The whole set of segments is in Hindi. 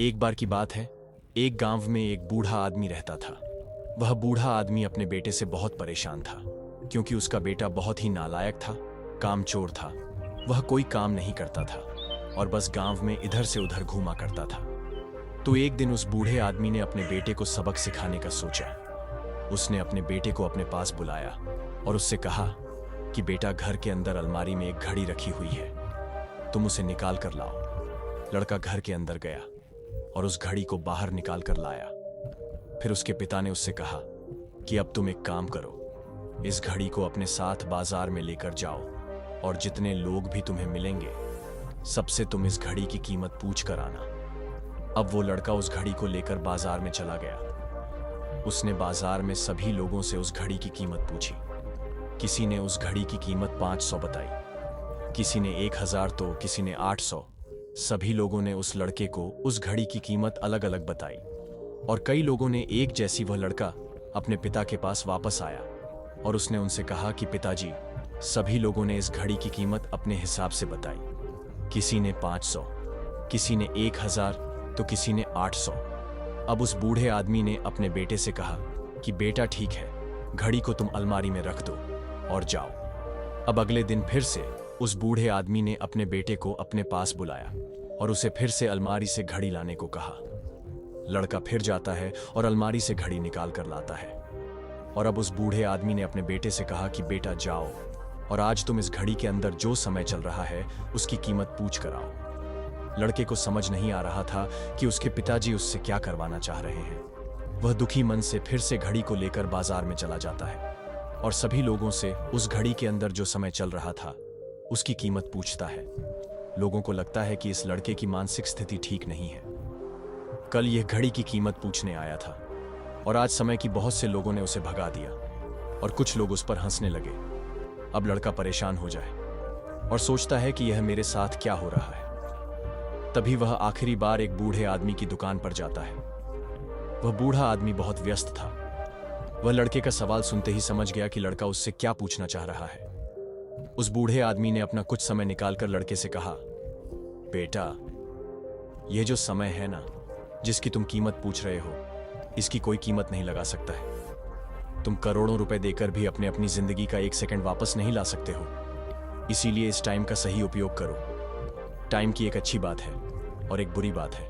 एक बार की बात है, एक गांव में एक बूढ़ा आदमी रहता था। वह बूढ़ा आदमी अपने बेटे से बहुत परेशान था, क्योंकि उसका बेटा बहुत ही नालायक था, कामचोर था। वह कोई काम नहीं करता था और बस गांव में इधर से उधर घूमा करता था। तो एक दिन उस बूढ़े आदमी ने अपने बेटे को सबक सिखाने का सोचा। उसने अपने बेटे को अपने पास बुलाया और उससे कहा कि बेटा, घर के अंदर अलमारी में एक घड़ी रखी हुई है, तुम उसे निकाल कर लाओ। लड़का घर के अंदर गया और उस घड़ी को बाहर निकाल कर लाया। फिर उसके पिता ने उससे कहा कि अब तुम एक काम करो, इस घड़ी को अपने साथ बाजार में लेकर जाओ और जितने लोग भी तुम्हें मिलेंगे सबसे तुम इस घड़ी की कीमत पूछ कर आना। अब वो लड़का उस घड़ी को लेकर बाजार में चला गया। उसने बाजार में सभी लोगों से उस घड़ी की कीमत पूछी। किसी ने उस घड़ी की कीमत 500 बताई, किसी ने 1000 तो किसी ने 800। सभी लोगों ने उस लड़के को उस घड़ी की कीमत अलग अलग बताई और कई लोगों ने एक जैसी। वह लड़का अपने पिता के पास वापस आया और उसने उनसे कहा कि पिताजी, सभी लोगों ने इस घड़ी की कीमत अपने हिसाब से बताई। किसी ने 500, किसी ने 1000 तो किसी ने 800। अब उस बूढ़े आदमी ने अपने बेटे से कहा कि बेटा ठीक है, घड़ी को तुम अलमारी में रख दो और जाओ। अब अगले दिन फिर से उस बूढ़े आदमी ने अपने बेटे को अपने पास बुलाया और उसे फिर से अलमारी से घड़ी लाने को कहा। लड़का फिर जाता है और अलमारी से घड़ी निकाल कर लाता है। और अब उस बूढ़े आदमी ने अपने बेटे से कहा कि बेटा जाओ और आज तुम इस घड़ी के अंदर जो समय चल रहा है उसकी कीमत पूछ कर आओ। लड़के को समझ नहीं आ रहा था कि उसके पिताजी उससे क्या करवाना चाह रहे हैं। वह दुखी मन से फिर से घड़ी को लेकर बाजार में चला जाता है और सभी लोगों से उस घड़ी के अंदर जो समय चल रहा था उसकी कीमत पूछता है। लोगों को लगता है कि इस लड़के की मानसिक स्थिति ठीक नहीं है। कल यह घड़ी की कीमत पूछने आया था और आज समय की बहुत से लोगों ने उसे भगा दिया और कुछ लोग उस पर हंसने लगे। अब लड़का परेशान हो जाए और सोचता है कि यह मेरे साथ क्या हो रहा है। तभी वह आखिरी बार एक बूढ़े आदमी की दुकान पर जाता है। वह बूढ़ा आदमी बहुत व्यस्त था। वह लड़के का सवाल सुनते ही समझ गया कि लड़का उससे क्या पूछना चाह रहा है। उस बूढ़े आदमी ने अपना कुछ समय निकालकर लड़के से कहा, बेटा, यह जो समय है ना, जिसकी तुम कीमत पूछ रहे हो, इसकी कोई कीमत नहीं लगा सकता है। तुम करोड़ों रुपए देकर भी अपनी जिंदगी का 1 सेकंड वापस नहीं ला सकते हो। इसीलिए इस टाइम का सही उपयोग करो। टाइम की एक अच्छी बात है और एक बुरी बात है।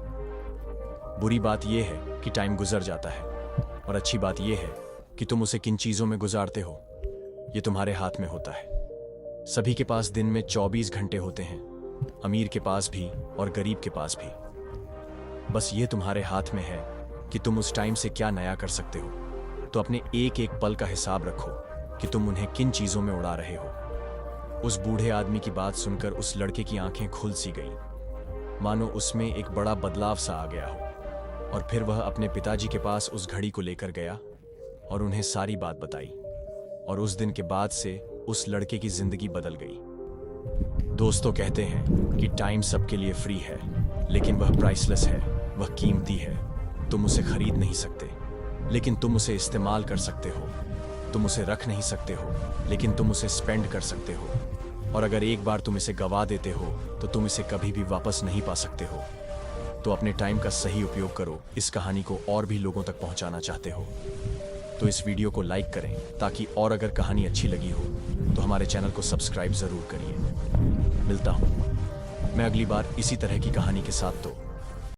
बुरी बात यह है कि टाइम गुजर जाता है और अच्छी बात यह है कि तुम उसे किन चीजों में गुजारते हो, यह तुम्हारे हाथ में होता है। सभी के पास दिन में 24 घंटे होते हैं, अमीर के पास भी और गरीब के पास भी। बस ये तुम्हारे हाथ में है कि तुम उस टाइम से क्या नया कर सकते हो। तो अपने एक एक पल का हिसाब रखो कि तुम उन्हें किन चीजों में उड़ा रहे हो। उस बूढ़े आदमी की बात सुनकर उस लड़के की आंखें खुल सी गईं, मानो उसमें एक बड़ा बदलाव सा आ गया हो। और फिर वह अपने पिताजी के पास उस घड़ी को लेकर गया और उन्हें सारी बात बताई। और उस दिन के बाद से उस लड़के की जिंदगी बदल गई। दोस्तों कहते हैं कि टाइम सबके लिए फ्री है, लेकिन वह प्राइसलेस है, वह कीमती है। तुम उसे खरीद नहीं सकते, लेकिन तुम उसे इस्तेमाल कर सकते हो। तुम उसे रख नहीं सकते हो, लेकिन तुम उसे स्पेंड कर सकते हो। और अगर एक बार तुम इसे गवा देते हो तो तुम इसे कभी भी वापस नहीं पा सकते हो। तो अपने टाइम का सही उपयोग करो। इस कहानी को और भी लोगों तक पहुंचाना चाहते हो तो इस वीडियो को लाइक करें, ताकि और अगर कहानी अच्छी लगी हो तो हमारे चैनल को सब्सक्राइब जरूर करिए। मिलता हूं मैं अगली बार इसी तरह की कहानी के साथ। तो